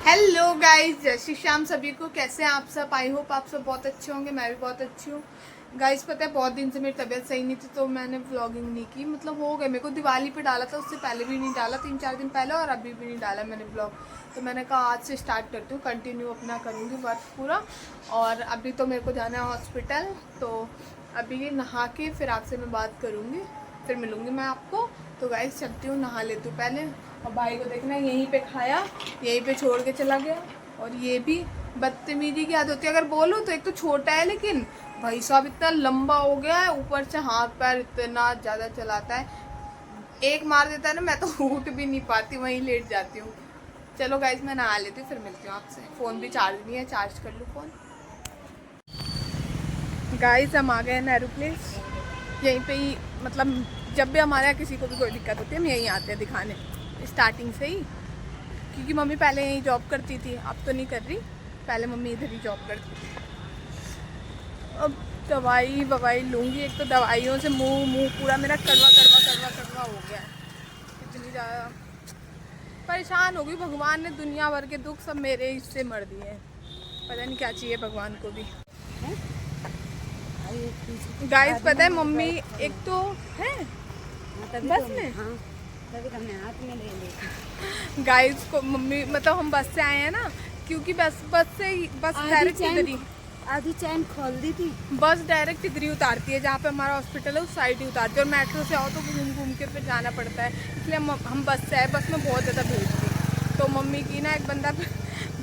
Hello guys, जय श्री श्याम सभी को। कैसे हैं आप सब? आई होप आप सब बहुत अच्छे होंगे। मैं भी बहुत अच्छी हूँ। गाइस पता है बहुत दिन से मेरी तबीयत सही नहीं थी तो मैंने व्लॉगिंग नहीं की। मतलब हो गए, मेरे को दिवाली पे डाला था, उससे पहले भी नहीं डाला, 3-4 दिन पहले, और अभी भी नहीं डाला मैंने व्लॉग। तो मैंने कहा आज से स्टार्ट करती हूँ, कंटिन्यू अपना करूँगी वर्क पूरा। और अभी तो मेरे को जाना है हॉस्पिटल, तो अभी नहा के फिर आपसे मैं बात करूँगी, फिर मिलूँगी मैं आपको। तो गाइस चलती हूँ, नहा लेती हूँ पहले। और भाई को देखना है, यहीं पे खाया, यहीं पे छोड़ के चला गया। और ये भी बदतमीजी की आदत होती है, अगर बोलो तो। एक तो छोटा है लेकिन भाई साहब इतना लंबा हो गया है, ऊपर से हाथ पैर इतना ज़्यादा चलाता है। एक मार देता है ना, मैं तो उठ भी नहीं पाती, वहीं लेट जाती हूँ। चलो गाइस मैं नहा लेती हूँ, फिर मिलती हूँ आपसे। फ़ोन भी चार्ज नहीं है, चार्ज कर लूँ फ़ोन। गाइस हम आ गए हैं नेहरू प्लेस। यहीं पे ही, मतलब जब भी हमारे यहाँ किसी को भी कोई दिक्कत होती है हम यहीं आते हैं दिखाने, स्टार्टिंग से ही। क्योंकि मम्मी पहले यहीं जॉब करती थी, अब तो नहीं कर रही, पहले मम्मी इधर ही जॉब करती थी। अब दवाई लूँगी। एक तो दवाइयों से मुंह पूरा मेरा कड़वा हो गया है। इतनी ज़्यादा परेशान हो गई। भगवान ने दुनिया भर के दुख सब मेरे हिस्से मर दिए हैं। पता नहीं क्या चाहिए भगवान को भी। गाइस पता है मम्मी एक तो है बस में, तभी हमने हाथ में ले लिया। गाइस को मम्मी, मतलब हम बस से आए हैं ना, क्योंकि बस डायरेक्ट इधर ही, आधी चैन खोल दी थी। बस डायरेक्ट इधर ही उतारती है, जहाँ पे हमारा हॉस्पिटल है उस साइड ही उतारती है। और मेट्रो से आओ तो घूम के फिर जाना पड़ता है, इसलिए हम बस से आए। बस में बहुत ज़्यादा भीड़ थी, तो मम्मी की ना एक बंदा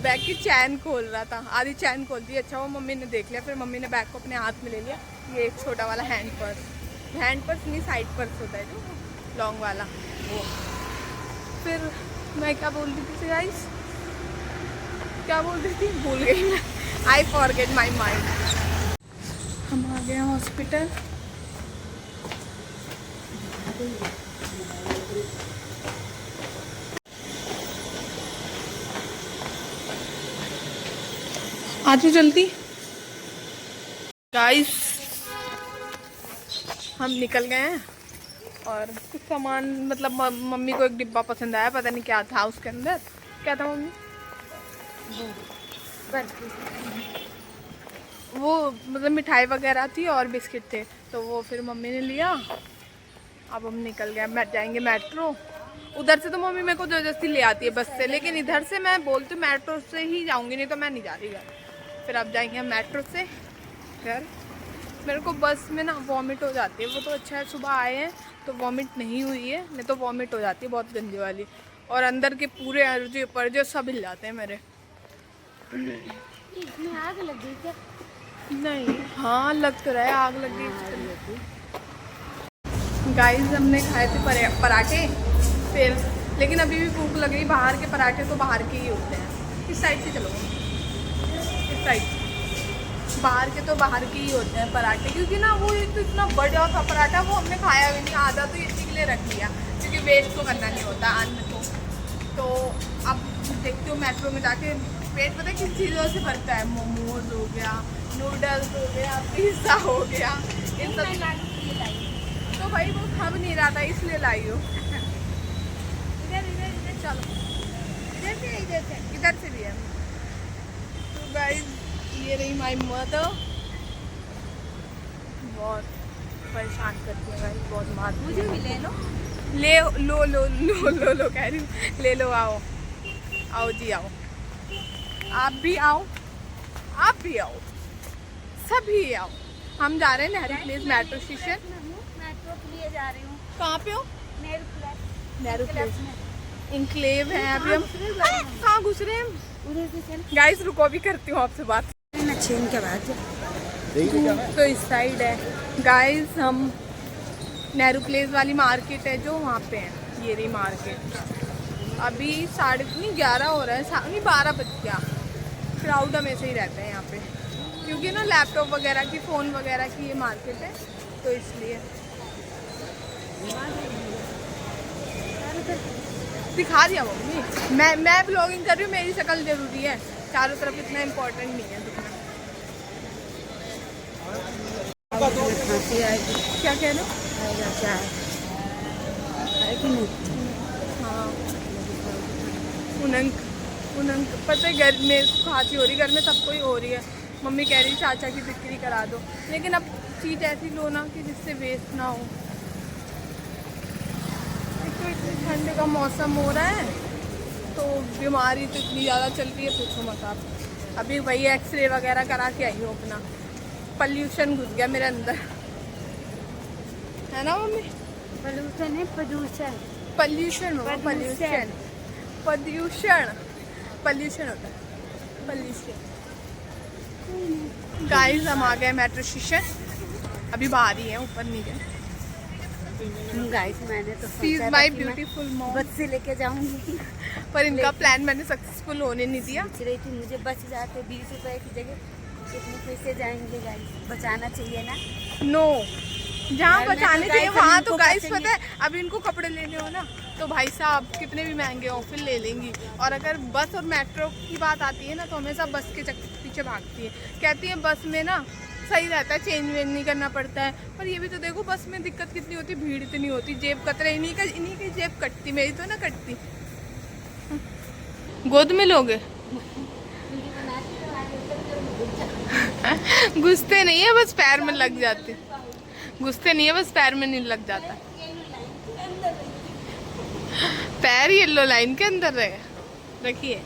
बैग की चैन खोल रहा था, आधी चैन खोल दी। अच्छा वो मम्मी ने देख लिया, फिर मम्मी ने बैग को अपने हाथ में ले लिया। ये एक छोटा वाला हैंड पर्स नहीं, साइड पर्स होता है जो लॉन्ग वाला, वो। फिर मैं क्या बोल रही थी गाइस, क्या बोल रही थी, भूल गई मैं। I forget my mind. हम आ गए हॉस्पिटल। आज जल्दी गाइस हम निकल गए हैं। और कुछ सामान, मतलब मम्मी को एक डिब्बा पसंद आया, पता नहीं क्या था उसके अंदर। क्या था मम्मी? वो मतलब मिठाई वगैरह थी और बिस्किट थे, तो वो फिर मम्मी ने लिया। अब हम निकल गए, जाएंगे मेट्रो। उधर से तो मम्मी मेरे को जबरदस्ती ले आती है बस से, लेकिन इधर से मैं बोलती हूँ मेट्रो से ही जाऊँगी, नहीं तो मैं नहीं जा रही घर। फिर अब जाएंगे हम मेट्रो से घर। मेरे को बस में ना वॉमिट हो जाती है। वो तो अच्छा है सुबह आए हैं तो वॉमिट नहीं हुई है, नहीं तो वॉमिट हो जाती है बहुत गंदी वाली। और अंदर के पूरे अर्जे पर्जे सब हिल जाते हैं मेरे। इसमें आग लग गई क्या? नहीं, हाँ लग तो रहा है आग लग गई। गाइस हमने खाए थे पराठे फिर, लेकिन अभी भी भूख लग रही। बाहर के पराठे तो बाहर के ही होते हैं। इस साइड से चलो, इस साइड। बाहर के तो बाहर के ही होते हैं पराठे, क्योंकि ना वो एक तो इतना बड़ा था पराठा, वो हमने खाया भी नहीं। आधा तो इसी के लिए रख लिया, क्योंकि वेस्ट तो करना नहीं होता अन्न को। तो अब देखते हो मेट्रो में जाके पेट पता है किस चीज़ों से भरता है। मोमोज हो गया, नूडल्स हो गया, पिज़्ज़ा हो गया, इन सब। तो भाई वो खब नहीं रहा था इसलिए लाई हो। इधर चलो, इधर से भी है। तो गाइस ये रही माई मदर, बहुत परेशान करती है गाइस, बहुत मार। मुझे भी ले लो। लो कह रही हूँ, ले लो। आओ जी आओ, आप भी आओ, सभी आओ। हम जा रहे हैं Nehru place metro station. Metro के लिए जा रही हूँ। कहाँ पे हो? नेहरू प्लेस में इनक्लेव है। अभी हम कहाँ घुस रहे हैं? उधर से चल। गाइस रुको, अभी करती हूँ आपसे बात। मैं छीन के बाद तो इस साइड है गाइस, हम नेहरू प्लेस वाली मार्केट है जो वहाँ पे है। ये रही मार्केट। अभी 11:30 हो रहा है, नहीं 12 बज गया। क्राउड हमेशा ही रहता है यहाँ पे, क्योंकि ना लैपटॉप वगैरह की, फ़ोन वगैरह की ये मार्केट है, तो इसलिए। दिखा दिया मम्मी, मैं ब्लॉगिंग कर रही हूँ, मेरी शक्ल जरूरी है, चारों तरफ इतना इम्पोर्टेंट नहीं है दिखना। खांसी आएगी। क्या कह रहे हो? आएगा क्या आएगी नहीं। हाँ उन्होंने पता है घर मेरे को खांसी हो रही, घर में सबको ही हो रही है। मम्मी कह रही चाचा की बिक्री करा दो, लेकिन अब चीज़ ऐसी लो ना कि जिससे वेस्ट ना हो। एक तो इतनी ठंड का मौसम हो रहा है तो बीमारी तो इतनी ज़्यादा चल रही है, पूछो मत आप। अभी वही एक्सरे वगैरह करा के आई हूँ अपना। पॉल्यूशन घुस गया मेरे अंदर, है ना मम्मी? पोल्यूशन है, प्रदूषण। पॉल्यूशन होगा, पॉल्यूशन पॉल्यूशन पॉल्यूशन होता है, पॉल्यूशन। गाइस हम आ गए मेट्रो स्टेशन, अभी बाहर ही है, ऊपर नहीं गए। गाइस मैंने तो शी इज सोचा माई था कि मैं ब्यूटीफुल मॉम, बस से लेके जाऊंगी। पर इनका प्लान मैंने सक्सेसफुल होने नहीं दिया। सोच रही थी मुझे बच जाते 20 रुपए की जगह कितने पैसे जाएंगे गाइस, बचाना चाहिए ना। नो, जहाँ घर में बचाने तो चाहिए guys वहाँ हम तो इनको गाइस बचेंगे। पता है, अभी इनको कपड़े लेने हो ना तो भाई साहब कितने भी महंगे हो फिर ले लेंगी। और अगर बस और मेट्रो की बात आती है ना तो हमेशा बस के पीछे भागती है। कहती है बस में ना सही रहता है, चेंज वेंज नहीं करना पड़ता है। पर ये भी तो देखो बस में दिक्कत कितनी होती, भीड़ इतनी होती, जेब कतरे इन्हीं की जेब कटती, मेरी तो ना कटती। गोद में लोगे घुसते नहीं है, बस पैर में लग जाते। घुसते नहीं है, बस पैर में नहीं लग जाता। पैर येलो लाइन के अंदर रखिए।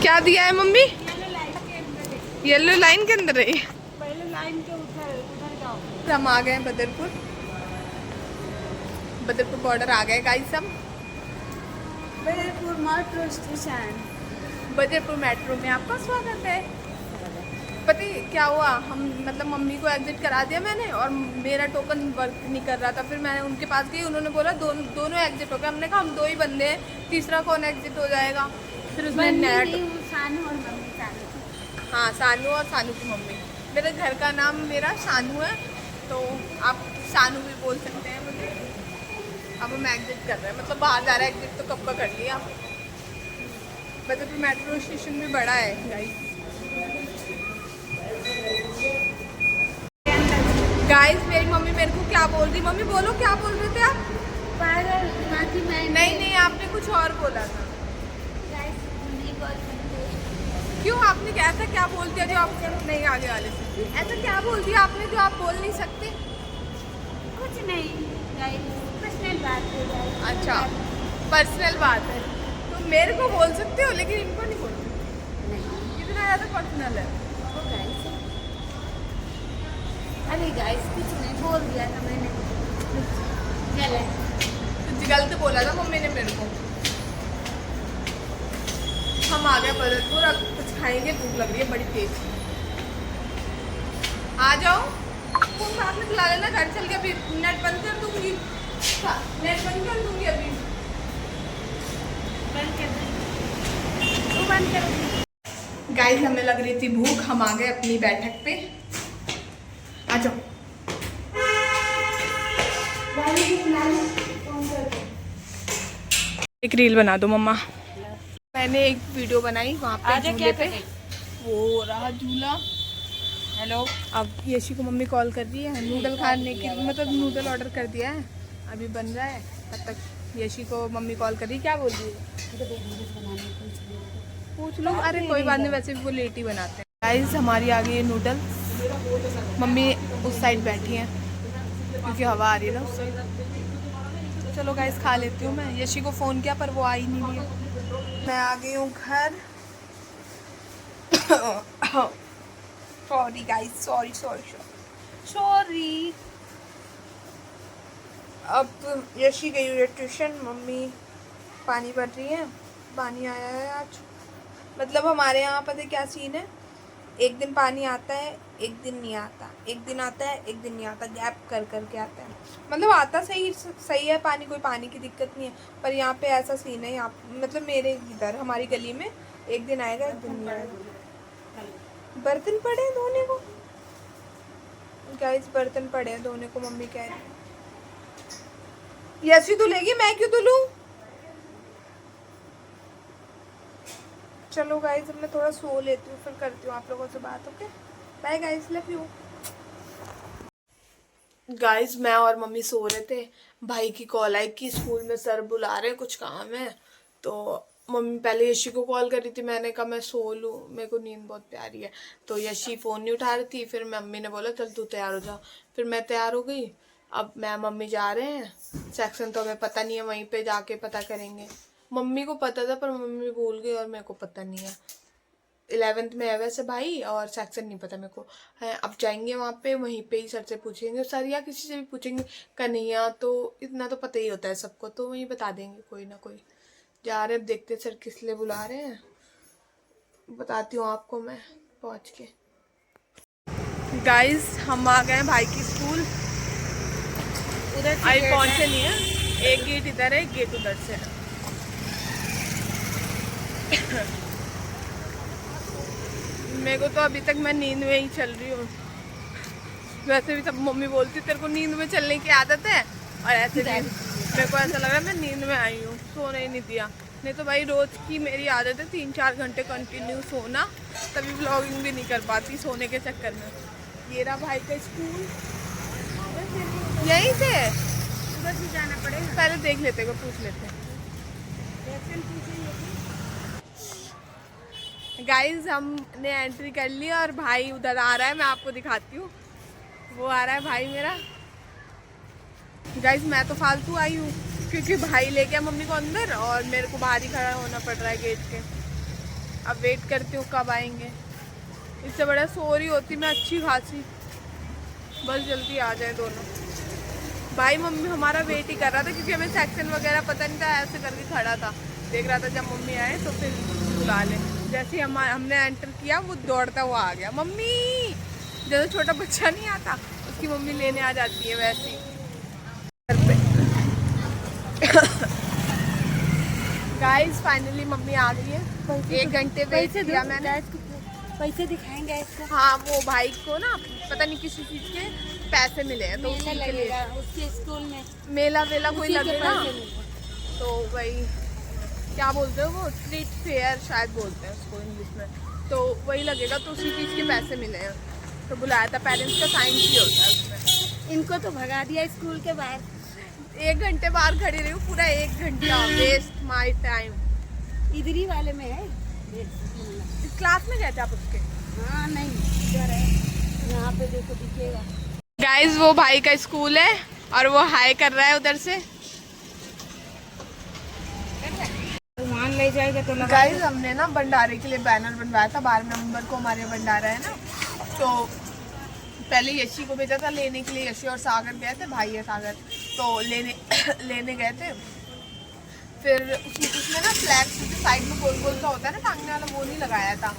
क्या दिया है मम्मी? येलो लाइन के अंदर है। पहले लाइन के उधर जाओ। हम आ गए हैं बदरपुर बॉर्डर आ गए गाइस हम। Badarpur metro station, Badarpur metro में आपका स्वागत है। पता है क्या हुआ, हम मतलब मम्मी को एग्जिट करा दिया मैंने और मेरा टोकन वर्क नहीं कर रहा था। फिर मैं उनके पास गई, उन्होंने बोला दोनों एग्जिट हो गए। हमने कहा हम 2 ही बंदे हैं, तीसरा कौन एग्जिट हो जाएगा। फिर उसने नया सानू और मम्मी सानू। हाँ, सानू और सानू की मम्मी। मेरे घर का नाम मेरा सानू है, तो आप सानू भी बोल सकते हैं मुझे। अब हम एग्जिट कर रहे हैं, मतलब बाहर जा रहे हैं। एग्जिट तो कब का कर लिया। बदरपुर मेट्रो स्टेशन भी बड़ा है गाइस। गाइस मेरी मम्मी मेरे को क्या बोल रही, मम्मी बोलो क्या बोल रहे थे आप? पागल बाकी मैं नहीं आपने कुछ और बोला था। क्यों आपने ऐसा क्या बोल दिया जो आप नहीं आगे वाले से? ऐसा क्या बोल दिया आपने जो आप बोल नहीं सकते? कुछ नहीं गाइस, पर्सनल बात हो जाए। अच्छा पर्सनल बात है तो मेरे को बोल सकते हो, लेकिन इनको नहीं बोल सकते। नहीं कितना ज़्यादा पर्सनल है। वो गाइस, अरे गाइस कुछ नहीं बोल दिया था मैंने, कुछ गलत बोला था मम्मी ने मेरे को। हम आ गए बदरपुर, अब कुछ खाएंगे, भूख लग रही है बड़ी तेज। आ जाओ, फोन साथ में खिला लेना, घर चल के अभी नेट बंद कर दूंगी। नेट बंद कर दूंगी अभी, बंद कर। गाइस हमें लग रही थी भूख, हम आ गए अपनी बैठक पे। आ जाओ। एक रील बना दो मम्मा। मैंने एक वीडियो बनाई वहाँ पे झूले पे, वो रहा झूला। हेलो, अब यशी को मम्मी कॉल कर रही है नूडल खाने की, मतलब नूडल ऑर्डर कर दिया है, अभी बन रहा है। तब तक यशी को मम्मी कॉल कर रही है। क्या बोल रही है पूछ लो। अरे कोई बात नहीं, वैसे भी वो लेट ही बनाते हैं। गाइस हमारी आ गई है नूडल, मम्मी उस साइड बैठी हैं क्योंकि हवा आ रही है ना उस साइड। चलो गाइस खा लेती हूँ मैं। यशी को फ़ोन किया पर वो आ ही नहीं रही है। मैं आ गई हूँ घर। Sorry guys, sorry. अब यशी गई हुई है ट्यूशन, मम्मी पानी भर रही है। पानी आया है आज, मतलब हमारे यहाँ पता है क्या सीन है, एक दिन पानी आता है एक दिन नहीं आता, एक दिन आता है एक दिन नहीं आता, गैप कर के आता है। मतलब आता सही है पानी, कोई पानी की दिक्कत नहीं है। पर यहाँ पे ऐसा सीन है, यहाँ मतलब मेरे इधर हमारी गली में एक दिन आएगा एक दिन नहीं आएगा। बर्तन पड़े हैं धोने को गाइस, बर्तन पड़े हैं धोने को, मम्मी कह रही है। यशी धुलेगी, मैं क्यों धुलूं? चलो गाइस अब मैं थोड़ा सो लेती हूँ, फिर करती हूँ आप लोगों से बात। Okay bye guys, love you. Guys मैं और मम्मी सो रहे थे, भाई की कॉल आई कि स्कूल में सर बुला रहे हैं, कुछ काम है। तो मम्मी पहले यशी को कॉल करी थी, मैंने कहा मैं सो लूँ, मेरे को नींद बहुत प्यारी है। तो यशी फ़ोन नहीं उठा रही थी, फिर मम्मी ने बोला चल तू तैयार हो जा। फिर मैं तैयार हो गई। अब मैं मम्मी जा रहे हैं सेक्शन, तो हमें पता नहीं है, वहीं पे जाके पता करेंगे। मम्मी को पता था पर मम्मी भूल गई और मेरे को पता नहीं है। 11th में है वैसे भाई, और सेक्शन नहीं पता मेरे को है। अब जाएंगे वहाँ पे, वहीं पे ही सर से पूछेंगे, सर या किसी से भी पूछेंगे। कन्हैया तो इतना तो पता ही होता है सबको, तो वहीं बता देंगे कोई ना कोई। जा रहे, अब देखते सर किस लिए बुला रहे हैं, बताती हूँ आपको मैं पहुँच के। गाइस हम आ गए भाई की स्कूल, उधर अभी पहुँचे नहीं है, एक गेट इधर है, एक गेट उधर से है। मेरे को तो अभी तक मैं नींद में ही चल रही हूँ। वैसे भी सब मम्मी बोलती तेरे को नींद में चलने की आदत है, और ऐसे भी मेरे को ऐसा लग रहा है मैं नींद में आई हूँ, सोने ही नहीं दिया। नहीं तो भाई रोज की मेरी आदत है 3-4 घंटे कंटिन्यू सोना, तभी व्लॉगिंग भी नहीं कर पाती सोने के चक्कर में। ये रहा भाई का स्कूल, यहीं से उधर भी जाना पड़ेगा। पहले देख लेते हैं, पूछ लेते हैं। गाइज हमने एंट्री कर ली और भाई उधर आ रहा है, मैं आपको दिखाती हूँ। वो आ रहा है भाई मेरा। गाइज मैं तो फालतू आई हूँ क्योंकि भाई ले गया मम्मी को अंदर और मेरे को बाहर ही खड़ा होना पड़ रहा है गेट के। अब वेट करती हूँ कब आएंगे। इससे बड़ा सो रही होती मैं अच्छी खासी, बस जल्दी आ जाए दोनों। भाई मम्मी हमारा वेट ही कर रहा था क्योंकि हमें सेक्शन वगैरह पता नहीं था, ऐसे करके खड़ा था, देख रहा था जब मम्मी आए तो फिर बुला ले। जैसे ही हमने एंटर किया वो दौड़ता हुआ आ गया, मम्मी। जैसे छोटा बच्चा नहीं आता उसकी मम्मी लेने आ जाती है वैसी। गाइस फाइनली मम्मी आ गई है, 1 घंटे वेट किया मैंने। पैसे दिखाएंगे इसको। हाँ वो भाई को ना पता नहीं किसी चीज के पैसे मिले हैं, तो मेला उसी के लिए लगेगा उसके स्कूल में, मेला वेला कोई उसी के लगेगा, पैसे मिलेंगे। तो वही क्या बोलते हैं वो, स्ट्रीट फेयर शायद बोलते हैं उसको इंग्लिश में, तो वही लगेगा, तो उसी चीज़ के पैसे मिले हैं। तो बुलाया था, पेरेंट्स का साइन भी होता है उसमें। इनको तो भगा दिया स्कूल के बाहर। 1 घंटे बाहर खड़ी रही हूँ, पूरा 1 घंटा वेस्ट माई टाइम। इधर ही वाले में है। इस क्लास में गए थे आप उसके? हाँ नहीं, इधर है, यहाँ पे देखो दिखेगा। गाइज वो भाई का स्कूल है और वो हाई कर रहा है उधर से। मान ले जाएगा तो गाइज हमने ना भंडारे के लिए बैनर बनवाया था, 12 नवंबर को हमारे भंडारा है ना, तो पहले यशी को भेजा था लेने के लिए। यशी और सागर गए थे, भाई है सागर, तो लेने गए थे। फिर उसमें ना फ्लैग जो साइड में गोल गोल सा होता है ना टांगने वाला, वो नहीं लगाया था।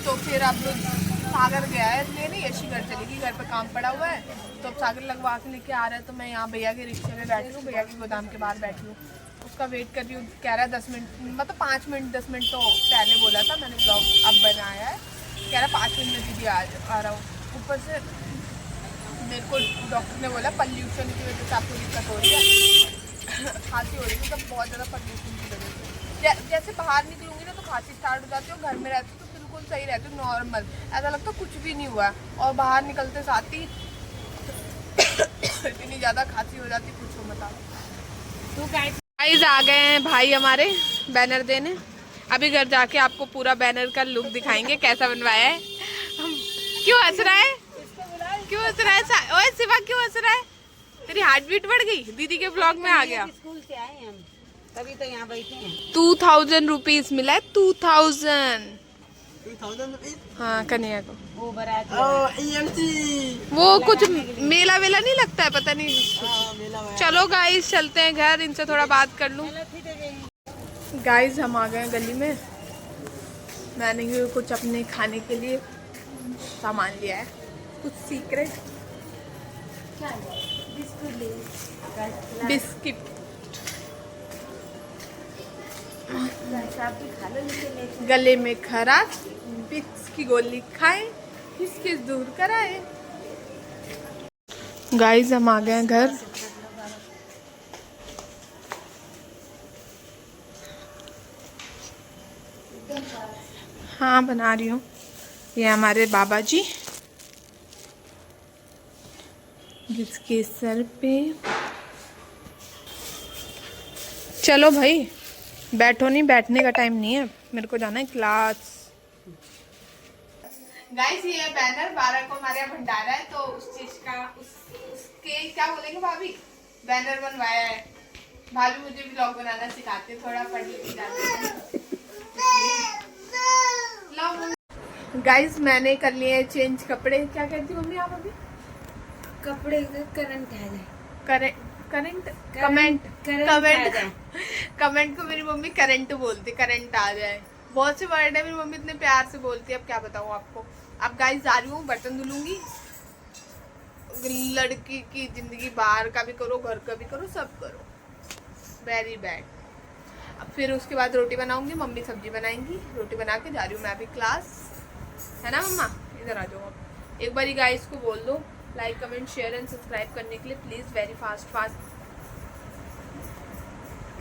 तो फिर अब सागर गया है लेने, यशी घर चलेगी, घर पे काम पड़ा हुआ है, तो अब सागर लगवा के लेके आ रहा है। तो मैं यहाँ भैया के रिक्शे में बैठी हूँ, भैया के गोदाम के बाहर बैठी हूँ, उसका वेट कर रही हूँ। कह रहा है 10 मिनट, मतलब 5 मिनट 10 मिनट तो पहले बोला था, मैंने ब्लॉग अब बनाया है। कह रहा 5 मिनट में दीदी आ रहा हूँ। ऊपर से मेरे को डॉक्टर ने बोला पॉल्यूशन की वजह से आपको दिक्कत हो रही है, खांसी हो रही है, मतलब बहुत ज़्यादा पॉल्यूशन की वजह से। जैसे बाहर निकलूंगी ना तो खांसी स्टार्ट हो जाती है, और घर में रहती तो बिल्कुल सही रहती हूँ, नॉर्मल, ऐसा लगता कुछ भी नहीं हुआ, और बाहर निकलते साथ ही इतनी ज़्यादा खांसी हो जाती, पूछो मत। तो गाइस आ गए हैं भाई हमारे बैनर देने, अभी घर जाके आपको पूरा बैनर का लुक दिखाएंगे कैसा बनवाया है। क्यों हंस रहा है, क्यों हंस रहा है? ओए शिवा क्यों हंस रहा है? तेरी हार्ट बीट बढ़ गई, दीदी के ब्लॉग में आ गया। स्कूल से आए हम, तभी तो यहाँ बैठे हैं। 2000 रुपीज मिला है, 2000। हाँ कन्हैया को वो बारात वो कुछ मेला वेला नहीं लगता है, पता नहीं। चलो गाइस चलते हैं घर, इनसे थोड़ा बात कर लूं। गाइस हम आ गए हैं गली में, मैंने कुछ अपने खाने के लिए सामान लिया है, कुछ सीक्रेट बिस्किट। गले में खराश, विक्स की गोली खाएं, किस दूर कराए। गाइस हम आ गए हैं घर, हाँ बना रही हूँ। ये हमारे बाबा जी, जिसके सर पे। चलो भाई बैठो, नहीं बैठने का टाइम नहीं है, मेरे को जाना है क्लास। गाइस ये बैनर 12 को हमारे यहाँ भंडारा है, तो उस चीज का उसके क्या बोलेंगे भाभी, बैनर बनवाया है। भाभी मुझे ब्लॉग बनाना सिखाते हैं, थोड़ा पढ़ लिख जाते हैं। गाइस मैंने कर लिए चेंज कपड़े। क्या कहती मम्मी आप अभी? कपड़े करंट आ जाए, करंट कमेंट कमेंट को मेरी मम्मी करंट बोलती, करंट आ जाए। बहुत से वर्ड है मेरी मम्मी इतने प्यार से बोलती है, अब क्या बताऊँ आपको। अब गाइस जा रही हूँ, बर्तन धुलूंगी। लड़की की जिंदगी बाहर का भी करो, घर का भी करो, सब करो, वेरी बैड। अब फिर उसके बाद रोटी बनाऊंगी, मम्मी सब्जी बनाएंगी, रोटी बना के जा रही हूँ मैं अभी क्लास, है ना मम्मा? इधर आ जाओ। एक बार गाइस को बोल दो like comment share and subscribe करने के लिए please, very fast.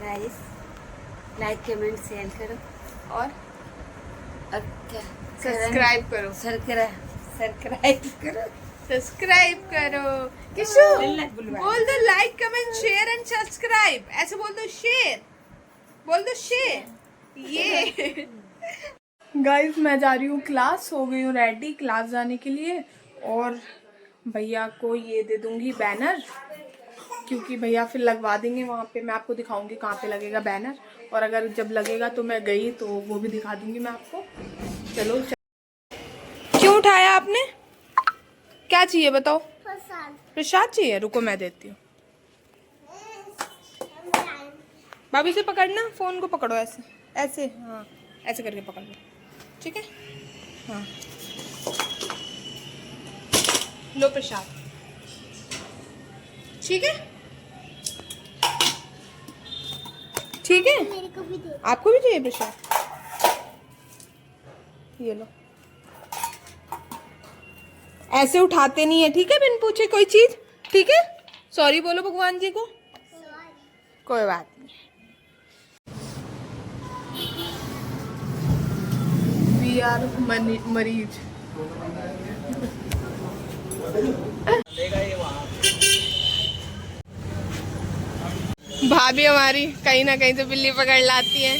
Guys like comment share करो और क्या, सब्सक्राइब करो, सब्सक्राइब करो। किशु बोल दो like comment share and subscribe, ऐसे बोल दो, शेयर बोल दो, शेयर। ये गाइस मैं जा रही हूँ क्लास, हो गई हूँ रेडी क्लास जाने के लिए। और भैया को ये दे दूंगी बैनर, क्योंकि भैया फिर लगवा देंगे वहाँ पे। मैं आपको दिखाऊंगी कहाँ पे लगेगा बैनर, और अगर जब लगेगा तो मैं गई तो वो भी दिखा दूंगी मैं आपको। चलो क्यों उठाया आपने? क्या चाहिए बताओ? प्रसाद चाहिए, रुको मैं देती हूँ। भाभी से पकड़ना, फोन को पकड़ो ऐसे ऐसे, हाँ ऐसे करके पकड़ लो, ठीक है? हाँ लो प्रसाद, ठीक है? ठीक है, मेरे को भी दे। आपको भी चाहिए प्रसाद? ये लो। ऐसे उठाते नहीं है, ठीक है? बिन पूछे कोई चीज, ठीक है? सॉरी बोलो भगवान जी को। कोई बात नहीं। वी आर मरीज। भाभी हमारी कहीं ना कहीं से बिल्ली पकड़ लाती है।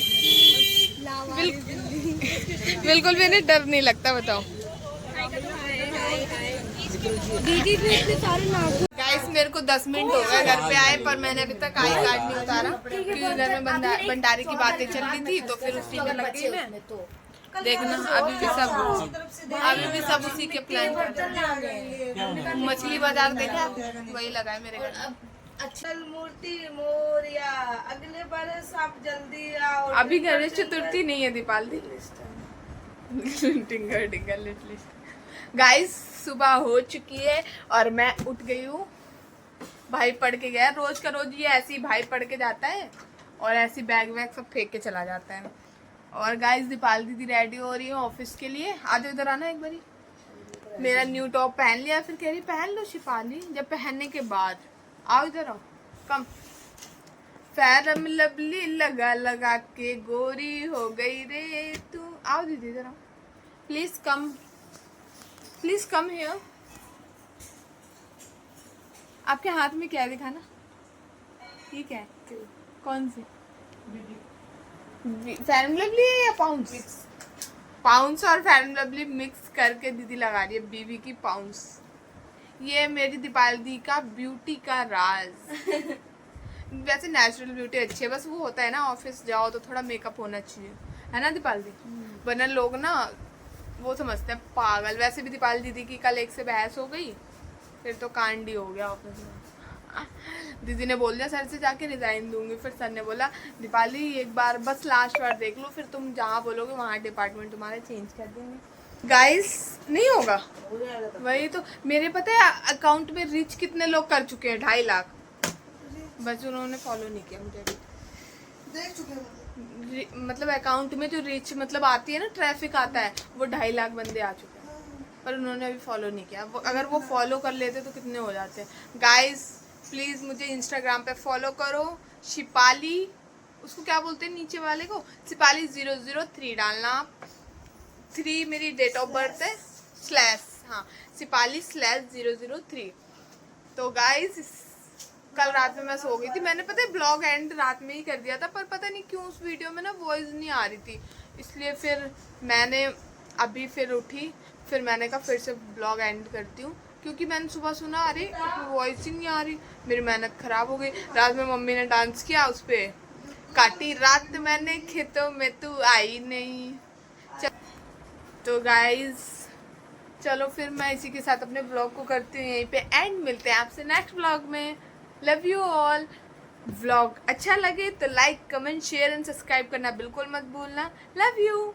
बिल्कुल भी इन्हें डर नहीं लगता, बताओ। गाइस मेरे को 10 मिनट हो गए घर पे आए, पर मैंने अभी तक आई कार्ड नहीं उतारा, क्योंकि घर में भंडारे की बातें चल रही थी, तो फिर उसी में लग गई मैं। देखना अभी भी सब उसी के प्लान करते। मछली बाजार देखा, वही लगा है मेरे घर। अच्छा मूर्ति मोरिया, अगले बरस आप जल्दी आओ। अभी गणेश चतुर्थी नहीं है दीपावली। टिंगर टिंगर लिटिल। गाइस सुबह हो चुकी है और मैं उठ गई हूँ। भाई पढ़ के गया, रोज का रोज ये ऐसे ही भाई पढ़ के जाता है और ऐसी बैग वैग सब फेंक के चला जाता है। और गाइस दीपाली दीदी रेडी हो रही है ऑफिस के लिए। आज इधर आना एक बारी। मेरा न्यू टॉप पहन लिया, फिर कह रही पहन लो शिपाली। जब पहनने के बाद आओ इधर आओ, कम। फेरम लवली लगा लगा के गोरी हो गई रे तू। आओ दीदी इधर आओ, please come, please come here. आपके हाथ में क्या है दिखाना? ठीक है, कौन सी? फेयर लवली है या पाउंड्स? पाउंड्स और फेयर लवली मिक्स करके दीदी लगा रही है बीवी की पाउंड्स। ये मेरी दीपाली का ब्यूटी का राज। वैसे नेचुरल ब्यूटी अच्छी है, बस वो होता है ना ऑफिस जाओ तो थोड़ा मेकअप होना चाहिए, है ना दीपाली? वरना लोग ना वो समझते हैं पागल। वैसे भी दीपाली दीदी की कल एक से बहस हो गई, फिर तो कांड ही हो गया ऑफिस में। दीदी ने बोल दिया सर से जाके रिजाइन दूंगी। फिर सर ने बोला दीपाली एक बार बस लास्ट बार देख लो, फिर तुम जहाँ बोलोगे वहाँ डिपार्टमेंट तुम्हारा चेंज कर देंगे। गाइस नहीं होगा वही तो। मेरे पता है अकाउंट में रिच कितने लोग कर चुके हैं? 2.5 लाख। बस उन्होंने फॉलो नहीं किया मुझे अभी। देख चुके मतलब अकाउंट में जो रिच मतलब आती है ना, ट्रैफिक आता है, वो 2.5 लाख बंदे आ चुके हैं, पर उन्होंने अभी फॉलो नहीं किया। अगर वो फॉलो कर लेते तो कितने हो जाते हैं। गाइस प्लीज मुझे इंस्टाग्राम पे फॉलो करो, शिपाली, उसको क्या बोलते हैं नीचे वाले को, शिपाली 003 डालना। 3 मेरी डेट ऑफ बर्थ है, स्लैश, हाँ शिपाली/003। तो गाइस कल रात में मैं सो गई थी, मैंने पता है ब्लॉग एंड रात में ही कर दिया था, पर पता नहीं क्यों उस वीडियो में ना वॉइस नहीं आ रही थी, इसलिए फिर मैंने अभी फिर उठी, फिर मैंने कहा फिर से ब्लॉग एंड करती हूँ, क्योंकि मैंने सुबह सुना अरे वॉइस ही नहीं आ रही, मेरी मेहनत खराब हो गई। रात में मम्मी ने डांस किया उस पर, काटी रात मैंने खेतों में तू आई नहीं। तो गाइज चलो फिर मैं इसी के साथ अपने ब्लॉग को करती हूँ यहीं पे एंड, मिलते हैं आपसे नेक्स्ट ब्लॉग में। Love you all. व्लॉग अच्छा लगे तो like comment share and subscribe करना बिल्कुल मत भूलना। Love you.